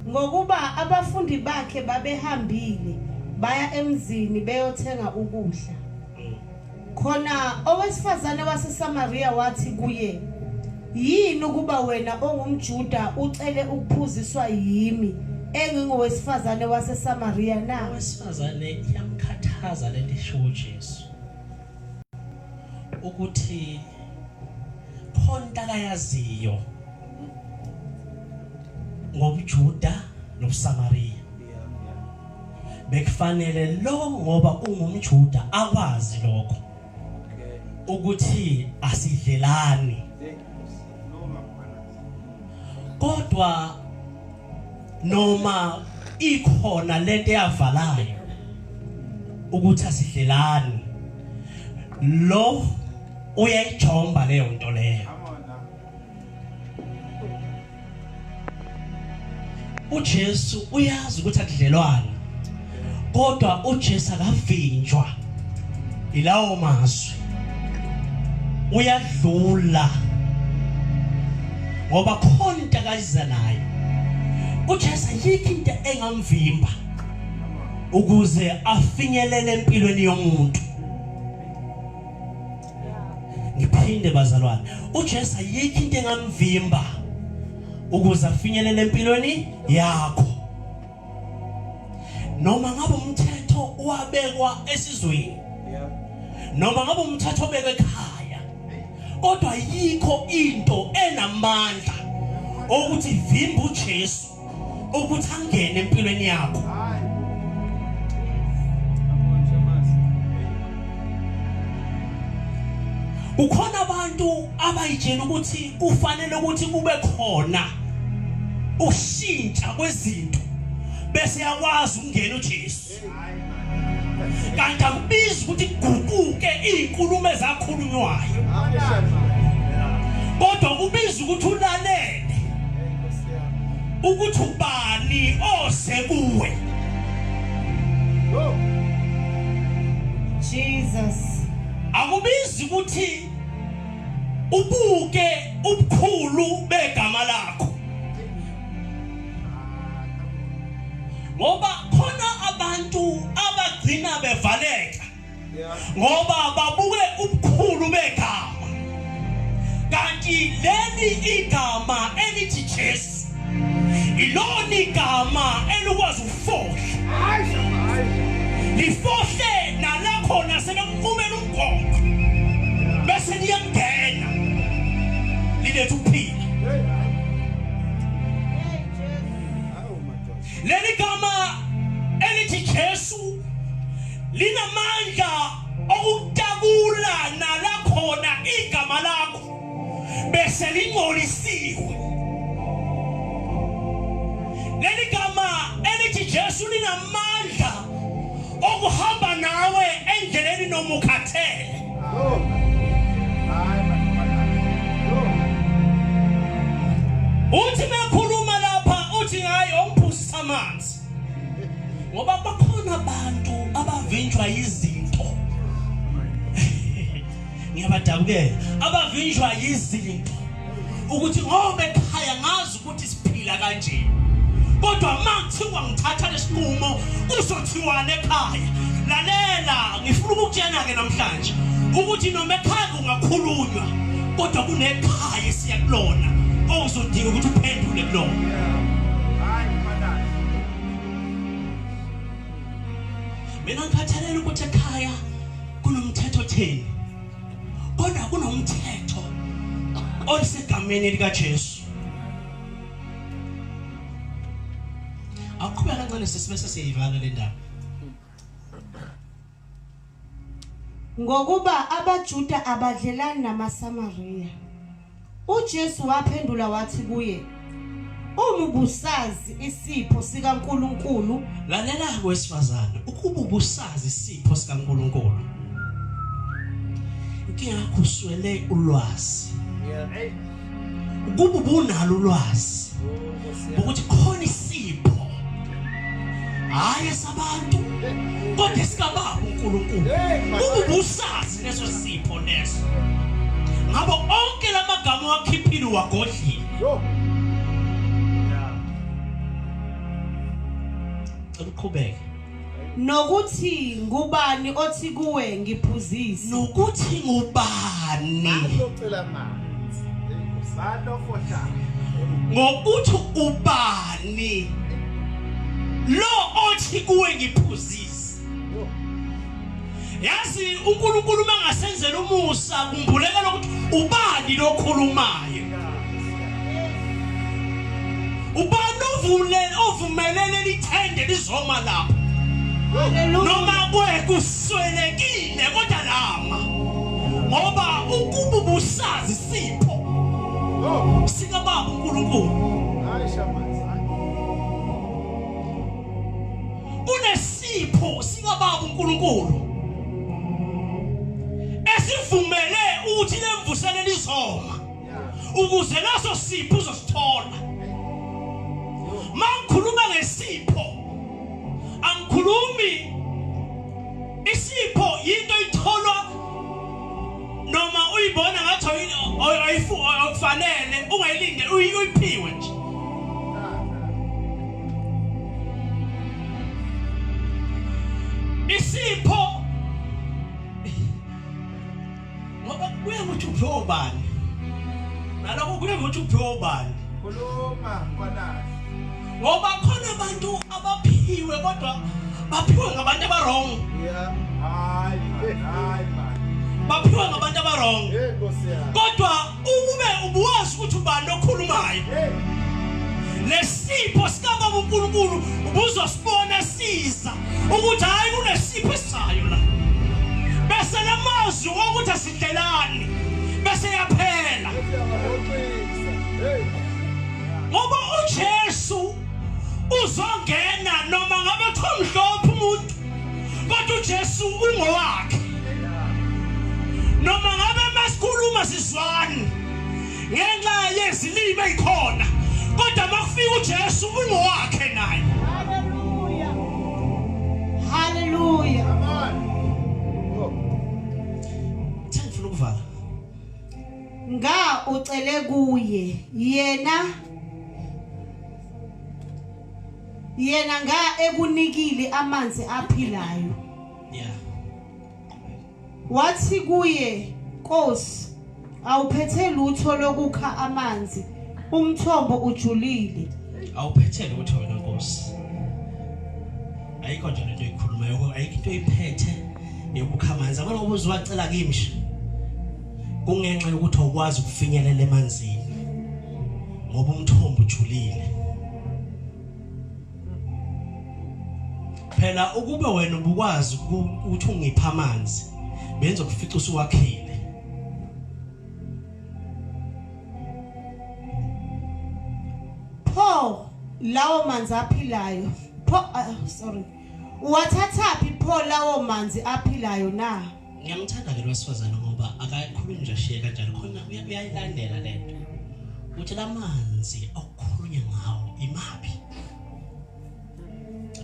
ngokuba abafundi bakhe babehambile baya emzini beyothenga ukudla. Khona owesifazane waseSamaria wathi kuye, yini ukuba wena ongumJuda ucele ukuphuziswa yimi engingowesifazane waseSamaria na? Owesifazane yamkhathaza lento esho uJesu ukuthi khona akayaziyo ngobuJuda nobuSamaria. Bekufanele lo ngoba ungumJuda akwazi lokho ukuthi asidlelani. Kodwa noma ikhona lento eyavalayo ukuthi asidlelani, lo uyayijomba leyo nto leyo. uJesu uyazi ukuthi akudlelwana, kodwa uJesu akavinjwa ilawo mazwi, uyadlula ngoba khona into akayiza nayo. uJesu yikho into engamvimba ukuze afinyelele empilweni yomuntu. Ngiphinde bazalwane, uJesu yikho into engamvimba ukuze afinyelele empilweni yakho. Noma ngabe umthetho wabekwa esizweni, noma ngabe umthetho obekwe ekhaya, kodwa yikho into enamandla ukuthi vimba uJesu ukuthi angene empilweni yakho. Ukhona abantu abayitshela ukuthi kufanele ukuthi kube khona ushintsha kwezinto bese yakwazi ukungena uJesu. Kanti akubizi ukuthi kuguquke izinkulumo ezakhulunywayo, kodwa kubiza ukuthi ulalele ukuthi ubani osekuwe. Jesus. Akubizi ukuthi ubuke ubukhulu begama lakho, ngoba khona abantu abagcina bevaleka ngoba babuke ubukhulu begama. Kanti leli igama elithi Jesu ilona igama elikwazi ukufohla, lifohle nalakhona sebekuphumela umgoqo bese liyangena lilethe ukuphila. Leli gama elithi Jesu linamandla okutakula nalakhona igama lakho bese lingcolisiwe. Leli gama elithi Jesu linamandla okuhamba nawe endleleni noma ukhathele. Uthi bekhuluma lapha uthi hayi ongiphusisa amanzi, ngoba bakhona abantu abavinjwa izinto. Ngiyabadabukela abavinjwa izinto ukuthi ngoba ekhaya ngazi ukuthi siphila kanje, kodwa makuthiwa ngithatha lesinqumo uzothiwana ekhaya. Lalela, ngifuna ukukutshela ke namhlanje ukuthi noma ekhaya kungakhulunywa, kodwa kunekhaya esiyakulona ozodinga ukuthi uphendule kulona. Mina ngikhathalela ukuthi ekhaya kunomthetho theni, kodwa kunomthetho olisegameni likaJesu. Akuqhubeka kancane sesibese siyivala le ndaba. Ngokuba abaJuda abadlelani namaSamaria, uJesu waphendula wathi kuye, uma ubusazi isipho sikaNkulunkulu. Lalela wesifazane, ukuba ubusazi isipho sikaNkulunkulu, inkinga yakho uswele ulwazi. Ukuba ubunalo ulwazi ukuthi khona isipho hayi sabantu kodwa sikababa uNkulunkulu, ukuba ubusazi leso sipho leso, ngabo onke lamagama wakhiphile wagodlile. Uqhubeke. Nokuthi ngubani othi kuwe ngiphuzise. Nokuthi ngubani. Ngicela manje. Usalo fosha. Ngokuthi ubani lo othi kuwe ngiphuzise. Yazi uNkulunkulu mangasenzela umusa kumbuleka ukuthi ubani lo khulumayo. Ubani ovumelele lithende lizoma lapho. Noma kuswelekile kodwa lama. Ngoba ukuba busazi sipho. Sika baba uNkulunkulu. Aisha manje. Unesipho sika baba uNkulunkulu. Esivumele ukuthi lemvusele lizoma. Ukuze naso sipho uzosithola. Mangikhuluma ngesipho. Angikhulumi isipho into itholwa noma uyibona ngathi ayifanele ungayilinde uyiphiwe nje. Isipho ngoba kuya ukuthi uphiwe ubani. Naloko kuya ukuthi uphiwe ubani. Khuluma kwana. Ngoba khona abantu abaphiwe kodwa baphiwe ngabantu abarong. Yeah. Hayi man. Baphiwe ngabantu abarong. Nkosi yami. Kodwa ukube ubuwazi ukuthi ubani okhulumayo. Lesipho sikaba uNkulunkulu ubuzosibona siza ukuthi hayi kunesipho esayo la. Bese lamazwi ukuthi asidlelani bese yaphela. Ngoba uJesu uzongena noma ngabe khomhlophe umuntu kodwa uJesu ungowakhe. Noma ngabe masikhuluma sizwani ngenxa yezilimi ezikhona kodwa makufika uJesu ungowakhe naye. Hallelujah. Hallelujah. Ngifuna ukuvala. Nga ucele kuye yena nga ekunikile amanzi aphilayo. Yeah. Wathi kuye Nkosi awuphethe lutho lokukha amanzi umthombo ujulile. Awuphethele ukuthi wena Nkosi. Ayikho nje lento ekhulumayo ayikho into oyiphethe yokukha amanzi. Abona ubuzwacela kimshi. Kungenxa yokuthi awukwazi ukufinyelela emanzini. Ngoba umthombo ujulile. Phela ukube wena ubukwazi ukuthi ungipha amanzi benza ukufica usuwakhile. Pho lawo manzi aphilayo. Uwathathaphi pho lawo manzi aphilayo na? Ngiyamthanda ke lwesifazana ngoba akakhulumi nje ashiye kanjalo khona uyayilandela lento. Uthi lamanzi okukhulunywa ngawo imaphi?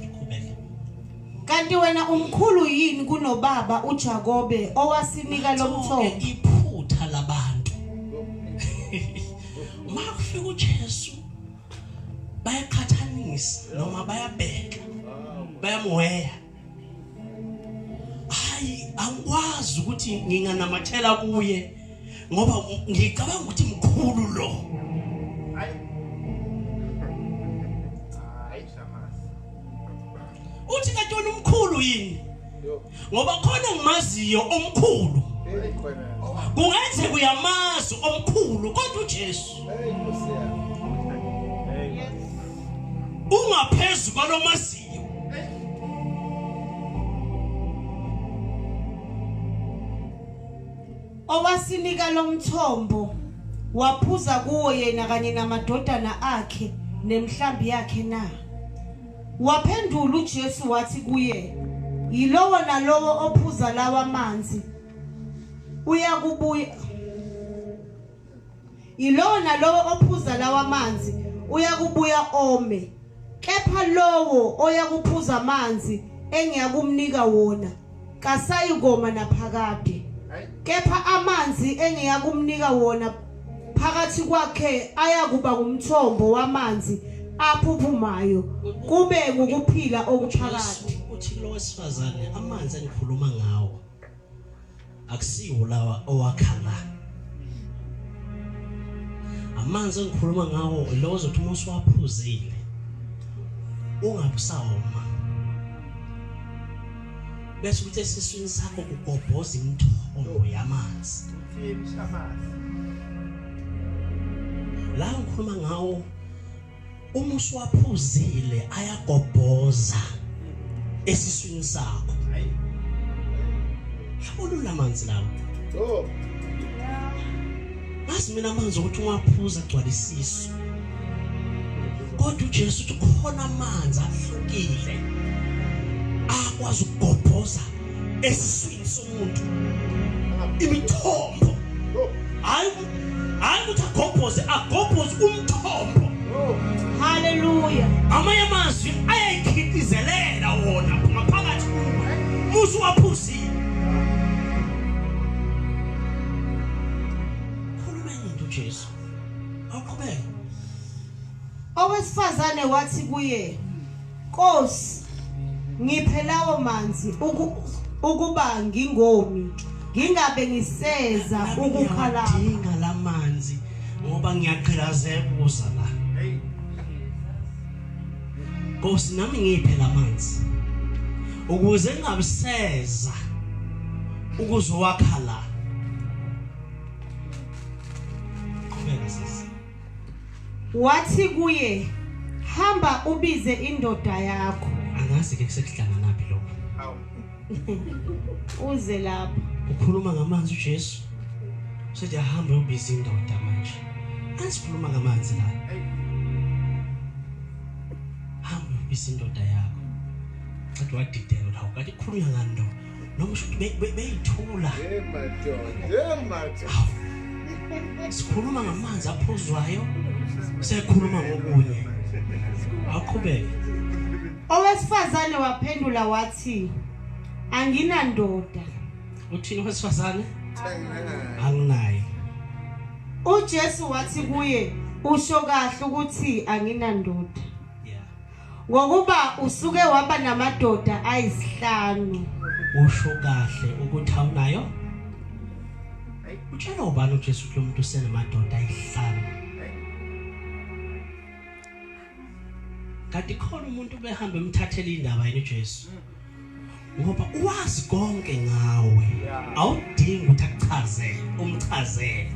Uqhubeke. Kanti wena umkhulu yini kunobaba uJakobe owasinika lomthombo? Iphutha labantu. Makufika uJesu bayaqhathanisa noma bayabheka. Bayamweya. Hayi angikwazi ukuthi nginganamathela kuye ngoba ngicabanga ukuthi mkhulu lo. Uthi kanti wena umkhulu yini? Ngoba khona ngimaziyo omkhulu. Kungenzeka uyamazi omkhulu kodwa uJesu ungaphezulu kwalomaziyo. Owasinika lomthombo waphuza kuwo yena kanye namadodana akhe nemhlambi yakhe na? Waphendula uJesu wathi kuye, yilowo nalowo ophuza lawa manzi uyakubuya. Yilowo nalowo ophuza lawa manzi uyakubuya ome. Kepha lowo oyakuphuza amanzi engiyakumnika wona kasayikoma naphakade. Kepha amanzi engiyakumnika wona phakathi kwakhe ayakuba ngumthombo wamanzi aphuphumayo kube ukuphila okuphakathi. Uthi lo wesifazane amanzi engikhuluma ngawo akusiwo lawa owakhala. Amanzi engikhuluma ngawo lo ozothi uma usuwaphuzile ungabusawoma. Bese ukuthi esiswini sakho kugobhoza imithombo yamanzi. La ngikhuluma ngawo uma usuwaphuzile ayagobhoza esiswini sakho. Yabona amanzi lawo. Basi mina amanzi ukuthi ungaphuza agcwala isisu. Kodwa uJesu uthi khona amanzi ahlukile akwazi ukugobhoza esiswini somuntu imithombo. Hayi ukuthi agobhoze umthombo. Hallelujah. Amanye amazwi ayayikhitizelela wona ngaphakathi kuwe musu waphuzile. Khulumeni into Jesu. Aqhubeke. Owesifazane wathi kuye, Nkosi, ngiphe lawo manzi ukuba ngingomi, ngingabe ngiseza ukukhala. Ngidinga lamanzi ngoba ngiyaqhilazeka ukuza la. Nkosi nami ngiphe lamanzi ukuze ngingabiseza ukuzowakha la. Qhubeka sisi. Wathi kuye, hamba ubize indoda yakho. Angazi ke sekuhlanga naphi lokho. Uze lapha. Ukhuluma ngamanzi uJesu. Usethi ahamba ubize indoda manje. Asikhuluma ngamanzi la. Hamba ubize indoda yakho. Athi wadidela la ukathi khulunya ngando. Noma usho beyithula. Sikhuluma ngamanzi aphuzwayo. Sekhuluma ngokunye. Aqhubeke. Owesifazane waphendula wathi, anginandoda. Uthini owesifazane? Anginayo. uJesu wathi kuye, usho kahle ukuthi anginandoda. Yeah. Ngokuba usuke waba namadoda ayisihlanu. Usho kahle ukuthi awunayo? Utshela ubani uJesu lo muntu usenamadoda ayisihlanu? Kanti khona umuntu behamba emthathela indaba yini uJesu? Ngoba uwazi konke ngawe. Awudingi ukuthi akuchazele, umchazele.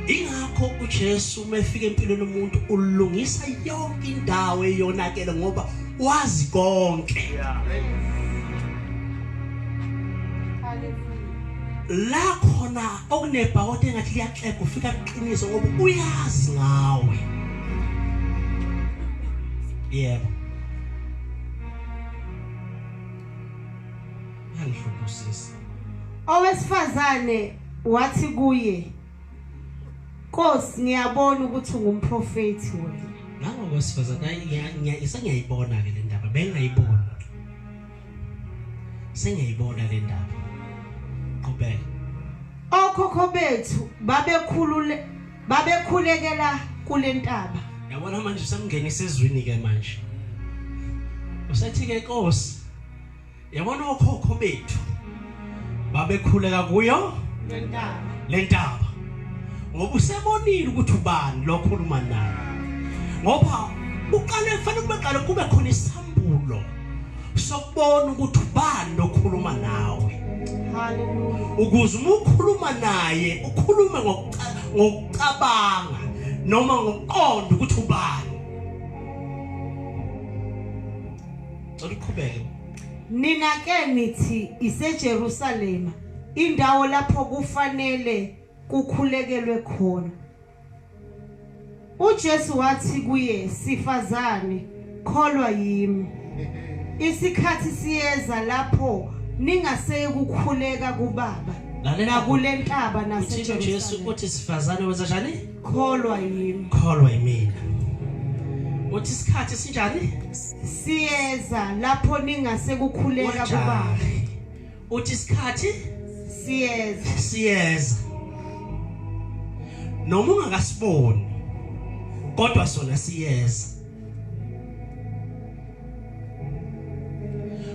Ingakho uJesu umefika empilweni yomuntu ulungisa yonke indawo eyonakele ngoba wazi konke. La khona okunebhawoti engathi liyaxega ufika kuqiniso ngoba uyazi ngawe. Yebo. Angihlukusisi. Owesifazane wathi kuye, Nkosi, ngiyabona ukuthi ungumprofeti wena. Nango kwesifazane ngiyayibona ke le ndaba, bengayibona. Sengiyayibona le ndaba. Qhubeka. Okhokho bethu babekhulekela kule ntaba. Yabona manje usamngenisa ezweni ke manje. Usathi ke Nkosi, yabona okhokho bethu babekhuleka kuyo le ntaba. Ngoba usebonile ukuthi ubani lo khuluma naye. Ngoba uqale kufanele kube khona isambulo sokubona ukuthi ubani lo khuluma nawe. Hallelujah. Ukuze uma ukhuluma naye ukhulume ngokucabanga noma ngokuqonda ukuthi ubani. Uqhubeke. Nina ke nithi iseJerusalema, indawo lapho kufanele kukhulekelwe khona. uJesu wathi kuye, sifazane, kholwa yimi. Isikhathi siyeza lapho ningaseye kukhuleka kuBaba nakule ntaba naseJerusalema. Jesu uthi sifazane wenza njani? Kholwa yimi. Kholwa yimina. Uthi isikhathi sinjani? Siyeza lapho ningase kukhuleka kuBaba. Uthi isikhathi siyeza. Noma ungakasiboni kodwa sona siyeza.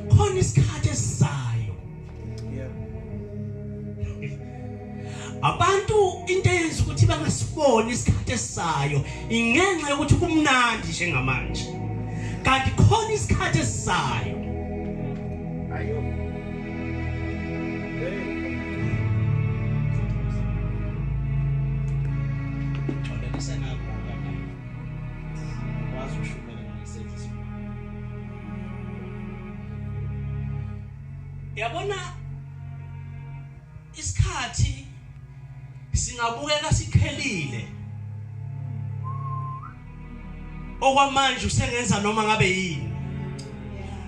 Khona isikhathi esizayo abantu into eyenza ukuthi bangasiboni isikhathi esizayo ingenxa yokuthi kumnandi njengamanje, kanti khona isikhathi esizayo. Ayo. Yabona isikhathi singabukeka siqhelile, okwamanje usengenza noma ngabe yini,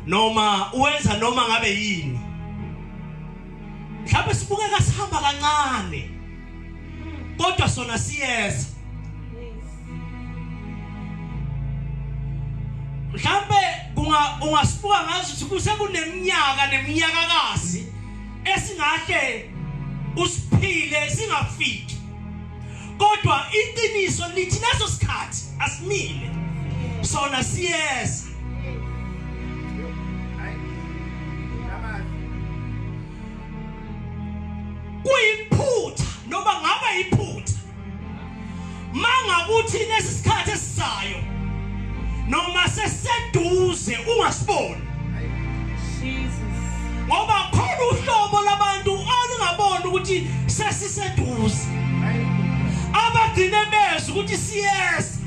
noma uwenza noma ngabe yini. Mhlawumbe sibukeka sihamba kancane, kodwa sona siyeza. Mhlawumbe ungasibuka ngazi ukuthi kusekuneminyaka neminyakakazi esingahle usiphile singafiki, kodwa iqiniso lithi leso sikhathi asimile, sona siyeza. Kuyiphutha noma ngaba yiphutha mangakuthi lesi sikhathi esizayo noma seseduze ungasiboni, Jesus. ngoba khona uhlobo labantu olungaboni ukuthi sesiseduze, abagcine bezwe ukuthi siyeza.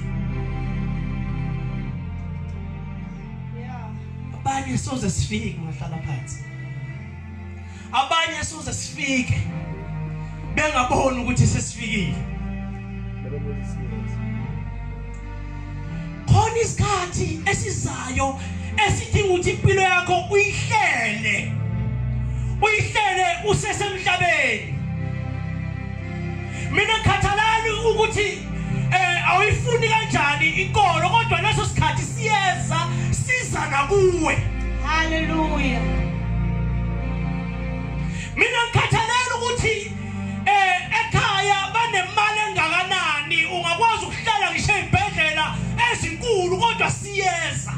Abanye soze sifike ngahlala phansi, abanye soze sifike bengaboni ukuthi sesifikile. Khona isikhathi esizayo esidinga ukuthi impilo yakho uyihlele usesemhlabeni. Mina ngikhathalani ukuthi awuyifuni kanjani inkolo, kodwa leso sikhathi siyeza siza nakuwe. Hallelujah. Mina ngikhathalani ukuthi ekhaya banemali engakanani, ungakwazi ukuhlala ngisho ezibhedlela ezinkulu, kodwa siyeza.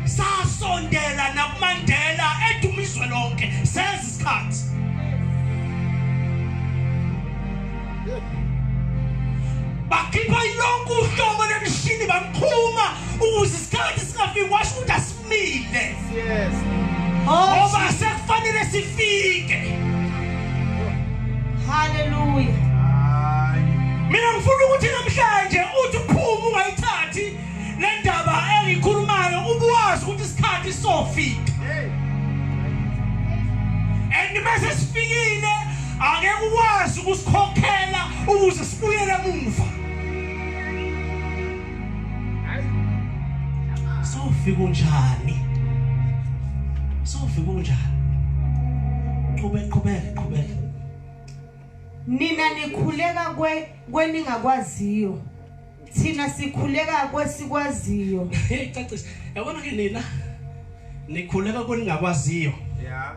Sasondela nakuMandela edumizwe lonke senza isikhathi. Bakhipha yonke uhlobo lemishini bamkhuma ukuze isikhathi singafiki, washo ukuthi asimile. Yes. Ngoba sekufanele sifike. Hallelujah. Mina ngifuna ukuthi namhlanje uthi uphuma ungayithathi le ndaba engikhulumayo, ubuwazi ukuthi isikhathi sofika. And mase sifikile angeke ukwazi ukusikhokhela ukuze sibuyele emuva. Sofika unjani? Sofika unjani? Qhubeka. Nina nikhuleka kweningakwaziyo, thina sikhuleka kwesikwaziyo. Cacisa, yabona ke nina nikhuleka kweningakwaziyo, Yeah.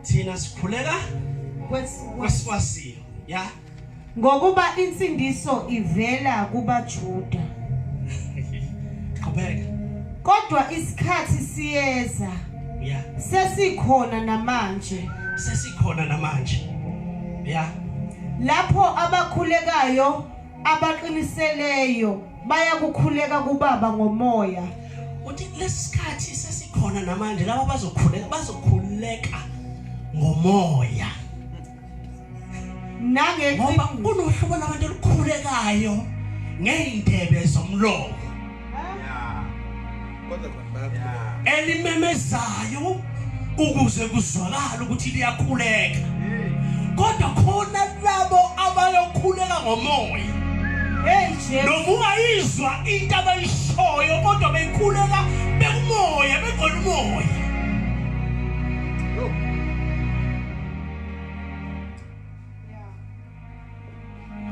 thina sikhuleka kwesikwaziyo. Ya, Ngokuba insindiso ivela kubaJuda, qhubeka. kodwa isikhathi siyeza Ya, sesikhona namanje, sesikhona namanje. Ya, lapho abakhulekayo abaqiniseleyo bayakukhuleka kuBaba ngomoya. uthi lesikhathi sesikhona namanje, laba bazokhuleka ngomoya. Ngoba kunohlobo labantu olukhulekayo ngeindebe zomlomo, Yeah. Kodwa khona elimemezayo ukuze kuzwakala ukuthi liyakhuleka, kodwa khona labo abayokhuleka ngomoya. Hey Jesu. Noma ungayizwa into abayishoyo, kodwa bekhuleka bekumoya, begcwele umoya.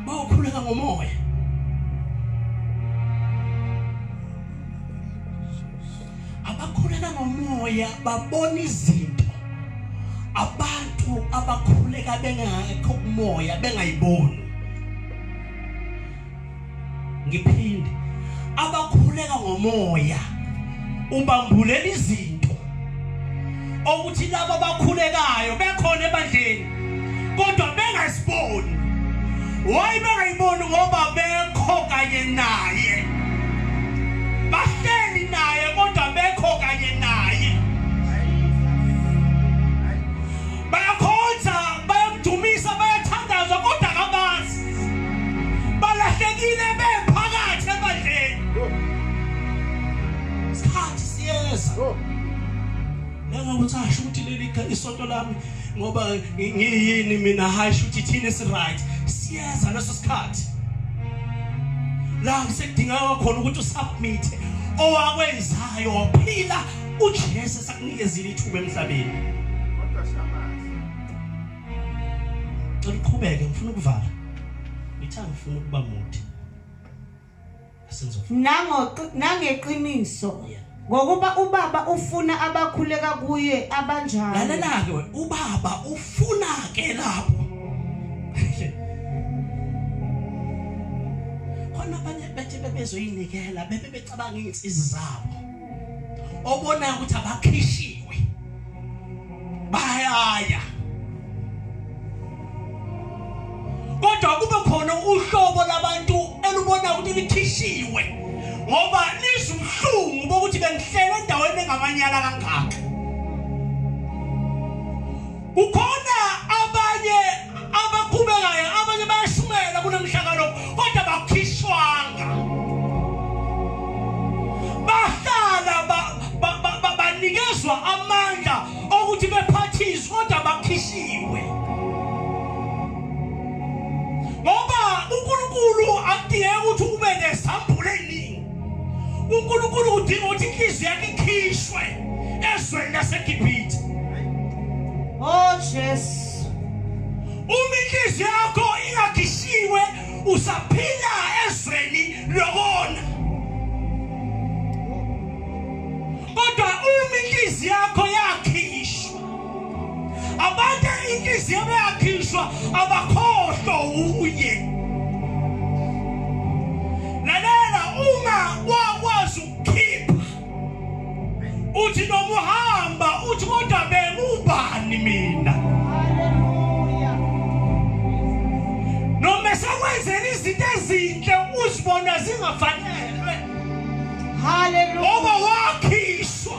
Bayokhuleka ngomoya. Abakhuleka ngomoya babona izinto abantu abakhuleka bengakho kumoya bengayiboni. ngiphinde abakhuleka ngomoya ubambulela izinto ukuthi laba abakhulekayo bekhona ebandleni kodwa bengasiboni. Why bengayiboni? Ngoba bekho kanye naye, bahleli naye kodwa bekho kanye naye, bayakhonza, bayamdumisa, bayathandaza kodwa kabazi, balahlekile bephakathi ebandleni. Isikhathi siyeza nengakuthi asho ukuthi leli isonto lami ngoba ngiyini mina hasho ukuthi thina is right. Siyeza leso sikhathi la sekudingeka khona ukuthi usubmit owakwenzayo waphila uJesu sakunikezile ithuba emhlabeni. Kodwa shamazi. Uqhubeke, ngifuna ukuvala. Ngithanda ngifuna ukuba mude. Asenzo. Nangeqiniso. Ngokuba ubaba ufuna abakhuleka kuye abanjalo. Lalela ke ubaba ufuna ke lapho. Khona abanye bethe bebezoyinikela becabanga izinsizi zabo. Obona ukuthi abakhishiwe. Bayaya. Kodwa kube khona uhlobo labantu elubona ukuthi likhishiwe. Ngoba lizuhlungu bokuthi bengihlele endaweni engamanyala kangaka. Ukhona abanye abaqhubekayo, abanye bayashumela kunomhlakalo kodwa bakhishwanga. Bahlala banikezwa amandla okuthi bephathiswe kodwa bakhishiwe. Ngoba uNkulunkulu akudingeka ukuthi ube nesambule eningi. uNkulunkulu udinga ukuthi inhliziyo yakhe ikhishwe ezweni laseGibhithe. Oh Jesus. Uma inhliziyo yakho ingakhishiwe usaphila ezweni lokona. Kodwa uma inhliziyo yakho yakhishwa, abantu inhliziyo yakhishwa abakhohlwa uye. Lalela uma wakwazi ukukhipha uthi noma uhamba uthi kodwa bengubani mina. Hallelujah. Noma sekwenzela izinto ezinhle uzibona zingafanele. Hallelujah. Ngoba wakhishwa.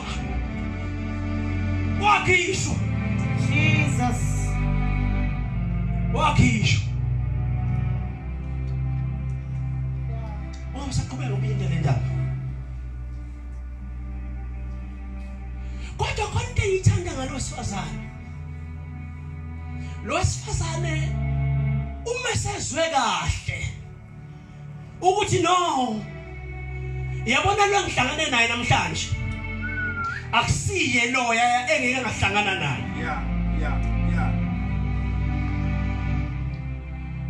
Wakhishwa. Jesus. Wakhishwa. Usaqhubeka ubiyindele indaba. Kodwa khona into eyithanda ngalosifazane. Lo sifazane uma sezwe kahle ukuthi no, yabona lo ngihlangane naye namhlanje akusiye loya engeke ngahlangana naye. Yeah.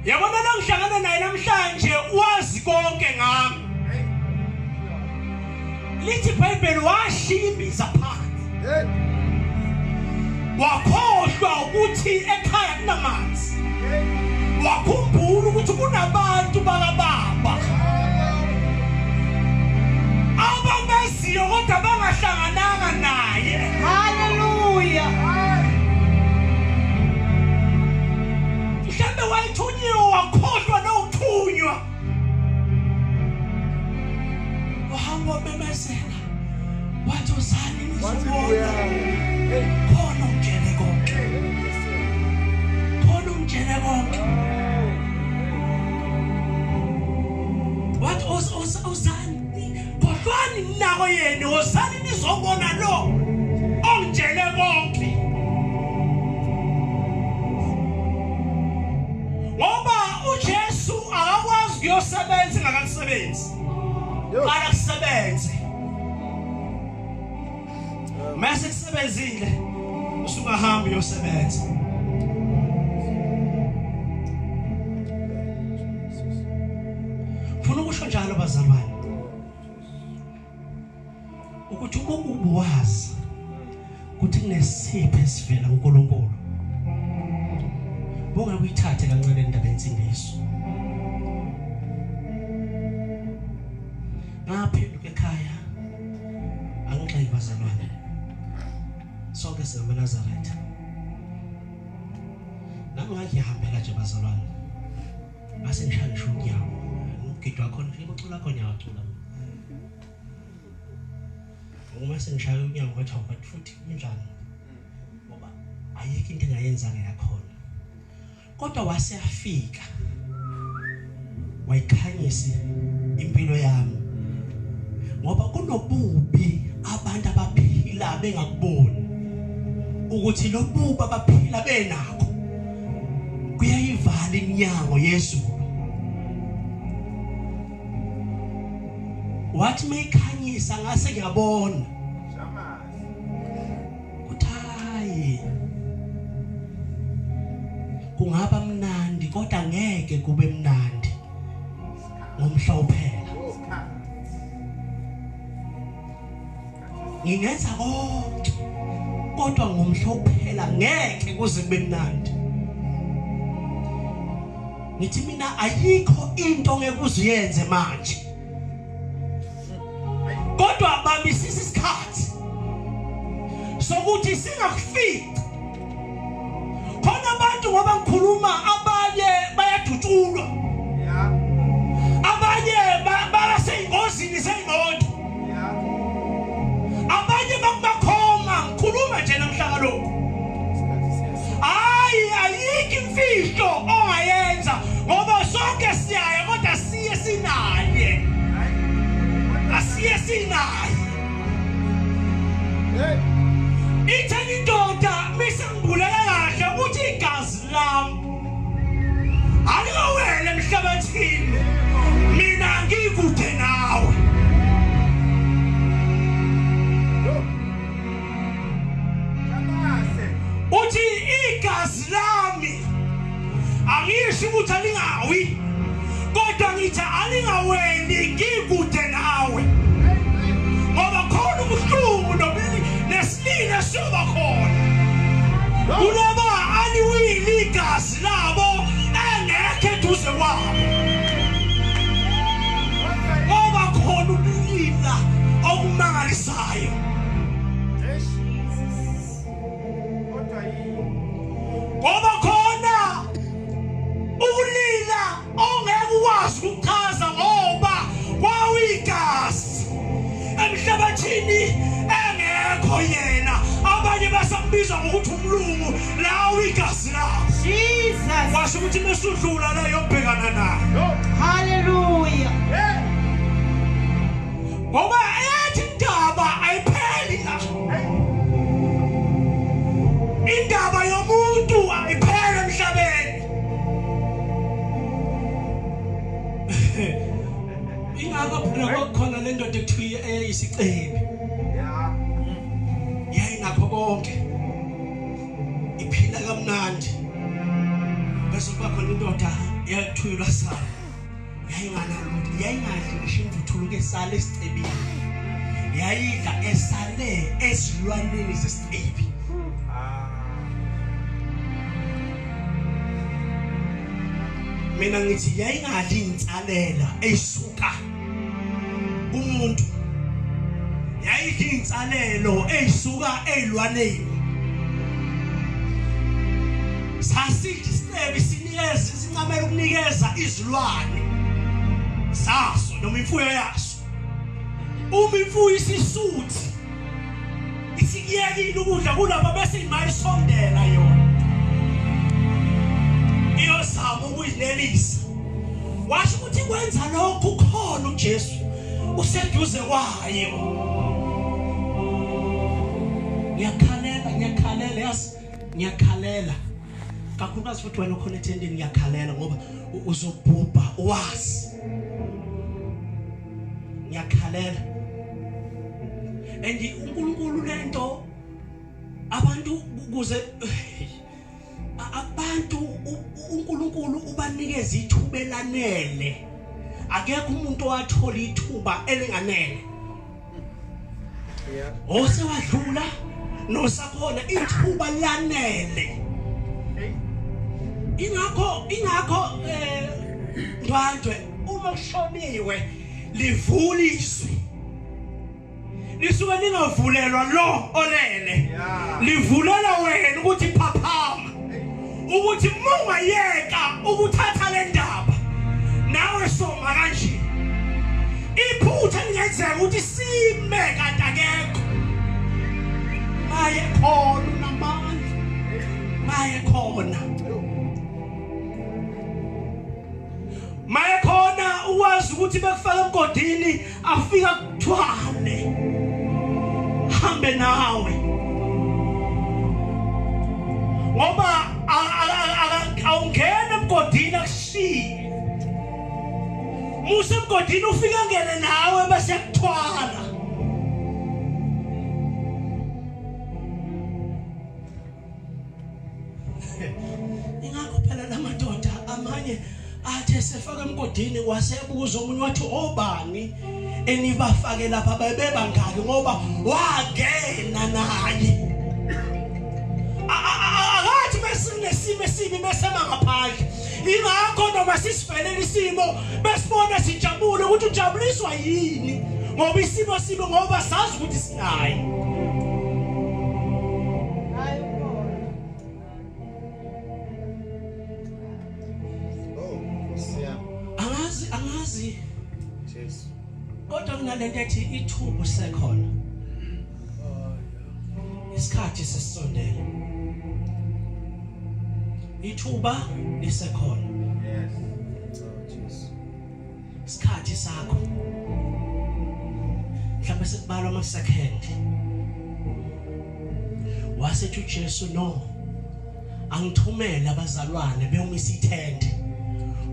Yabona lo ngihlangana naye namhlanje wazi konke ngami. Lithi iBhayibheli washimbiza phansi. Wakhohlwa ukuthi ekhaya kunamanzi. Wakhumbula ukuthi kunabantu bakababa abamaziyo kodwa bangahlangananga naye. Hallelujah. Mhlambe wayithunyiwe wakhohlwa nokuthunywa. Wahamba bemesela wathi uzani nizobona khona umjele konke. Khona umjele konke. Wathi uzani kodwani nako yena uzani nizobona lo omjele konke. Ngoba uJesu akakwazi kuyosebenza ngakasebenzi. Qala kusebenze. Mase kusebenzile usungahamba uyosebenza. Funa ukusho njalo bazalwane ukuthi ubuwazi ukuthi kunesipho esivela kuNkulunkulu. Bonga uyithathe kancane indaba yensindiso. ngihambela nje bazalwane base ngishanisha unyawo ngidwa khona nje ucula khona yacula uma sengishaya unyawo ngathi awubathi futhi kunjani ngoba ayikho into engayenza ngeyakhona kodwa wase afika wayikhanyisa impilo yami ngoba kunobubi abantu abaphila bengakuboni ukuthi lo buba abaphila benakho kuyayivala iminyango yezulu wathi mayikhanyisa ngase ngiyabona Shamazi. uthayi kungaba mnandi kodwa ngeke kube mnandi ngomhla uphela ngingenza konke kodwa ngomhla uphela ngeke kuze kube mnandi ngithi mina ayikho into ngeke uziyenze manje kodwa babisisa isikhathi sokuthi singakufiki khona abantu ngoba ngikhuluma abanye bayadutshulwa Yeah. abanye basengozini zeyimoto Yeah. abanye bakubakhoma ngikhuluma nje namhlanje lokho ayikho imfihlo ongayenza ngoba sonke siyaya kodwa siye sinaye asiye sinaye Hey. ithani indoda misengibulala kahle ukuthi igazi lami alikawele emhlabathini mina ngikude nawe Shamazi. uthi igazi lami angisho ukuthi alingawi kodwa ngithi alingaweli ngikude nawe ngoba khona ubuhlungu nesilile soba khona kulaba aliwili igazi labo engekho eduze kwabo ngoba khona ukulila okumangalisayo Kodwa yini? ngoba khona ukulila ongeke ukwazi ukuchaza ngoba kwawigazi emhlabathini engekho yena abanye basambiza ngokuthi umlungu lawo igazi lawo Jesus. washo ukuthi mesudlula la yobhekana naye Hallelujah. Hey. ngoba ethi indaba ayipheli la indaba yomuntu ayipheli emhlabeni ingaka phela khona le ndoda ekuthiwa eyisicebi Yeah. yayinakho konke iphila kamnandi bese kuba khona indoda yathuyilwa sana yayingadli ngisho imvuthuluko esale esicebile yayidla esale ezilwaneni zesicebi mina ngithi yayingadli insalela eyisuka kumuntu yayidla insalelo eyisuka ezilwaneni sasithi sicebi sinikeze sincamela ukunikeza izilwane zaso noma imfuyo yaso uma imfuyo isisuthi isikiyekile ukudla kulabo bese imali sondela yona iyozama ukuyinelisa washo ukuthi kwenza lokho khona uJesu useduze kwayo ngiyakhalela yasi ngiyakhalela kakhulukazi futhi wena ukhona ethendeni ngiyakhalela ngoba uzobhubha uwazi ngiyakhalela and uNkulunkulu lento abantu kuze abantu uNkulunkulu ubanikeza ithuba elanele akekho umuntu owathola ithuba elinganele Yeah. osewadlula nosakhona ithuba lanele ingakho Ndwandwe uma ushoniwe livuliswe lisuke lingavulelwa lo olele Yeah. livulela wena ukuthi phaphama ukuthi mungayeka ukuthatha le ndaba nawe soma kanje iphutha lingenzeka ukuthi sime kanti akekho maye khona namandla maye khona uwazi ukuthi bekufaka emgodini afika kuthwane hambe nawe ngoba awungena emgodini akushiye musa emgodini ufika ngene nawe bese kuthwala ingakho phela lamadoda amanye athe sefaka emgodini wasebuza omunye wathi obani enibafake lapha bebebangaki ngoba wagena naye akathi besinesimo esibi besema ngaphandle ingakho noma sisivelele isimo besibona sijabule ukuthi ujabuliswa yini ngoba isimo sibe ngoba sazi ukuthi sinaye angazi kodwa kunalento ethi ithuba sekhona isikhathi sesisondele ithuba lisekhona isikhathi sakho mhlawumbe sekubalwa ama-second wasethi uJesu no angithumele abazalwane beyomisa ithente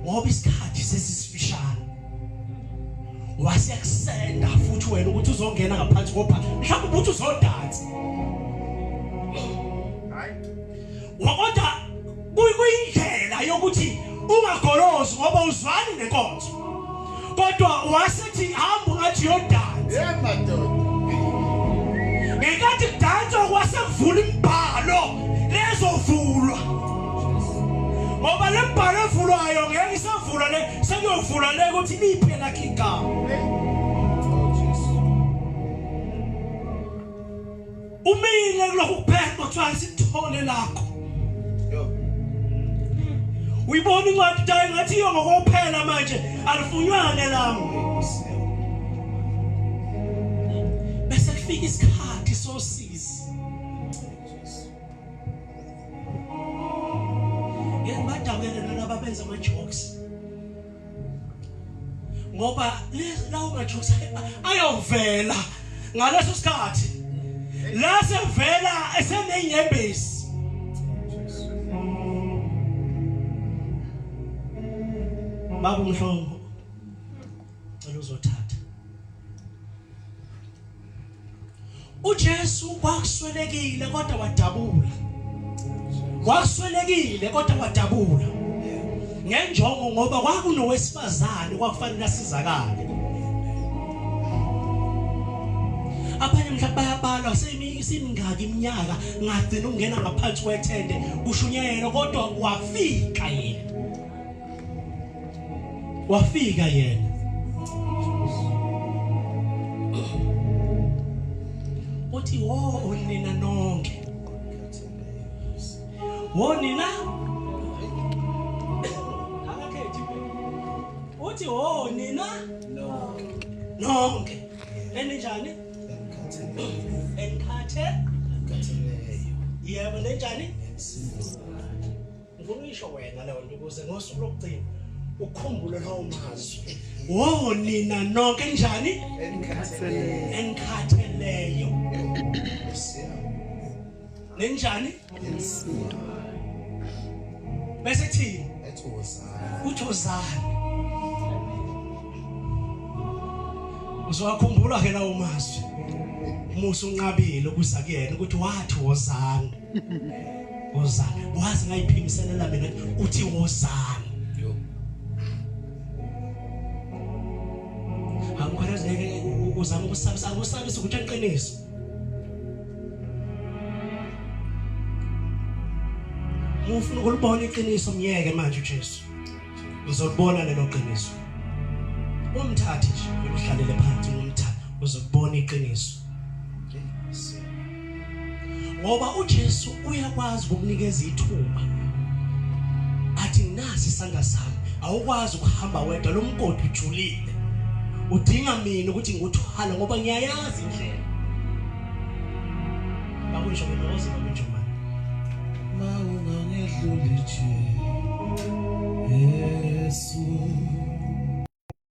ngoba isikhathi sesisifishane wasiyakusenda futhi wena ukuthi uzongena ngaphansi kopha mhlawumbe ukuthi uzodansa kodwa kuyindlela yokuthi ungagolozi ngoba uzwani nenkonzo kodwa wasethi hamba ungathi yodansa ngenkathi kudansa wasevula imbhalo lezovulwa ngoba le mbhalo evulwayo ngeke isavula le sekuyovula le ukuthi liphe lakhe igama umile kulokhu kuphela kuthiwa sithole lakho uyibona incwadi dayi ngathi iyo ngokuphela manje alifunywanga lami bese kufika isikhathi sosizi ngibadawele nalabo benza ama jokes ngoba lawo ma jokes ayovela ngaleso sikhathi la sevela esenenyembezi baba umhlobo cela uzothatha uJesu kwakuswelekile kodwa wadabula kwakuswelekile kodwa wadabula ngenjongo ngoba kwakunowesifazane kwakufanele asizakale abanye mhlawumbe bayabalwa semingaki iminyaka ngagcina ungena ngaphansi kwethende ushunyayelo kodwa wafika yena uthi wo nina nonke nina akakethi uthi wo nina nonke enjani enkathe yebo lenjani ngifuna uyisho wena leyo nto ukuze ngosuku lokugcina ukhumbule lawo mazwi wo nina nonke njani enkhatheleyo nenjani bese thini uthozana uzowakhumbula ke lawo mazwi musu unqabile ukuza kuyena ukuthi wathi wozana wazi ngayiphimiselela mina uthi wozana angikwazi ngeke uzama ukusabisa ukuthi iqiniso ufuna ukulibona iqiniso myeke manje uJesu uzolibona lelo qiniso umthathe nje uhlalele phansi umthathe uzokubona iqiniso ngoba uJesu uyakwazi ukukunikeza ithuba nasi isandla sami awukwazi ukuhamba wedwa lo mgodi ujulile udinga mina ukuthi ngikuthwala ngoba ngiyayazi indlela bakusho mina ozima benjumani ma ungangedluli nje Yesu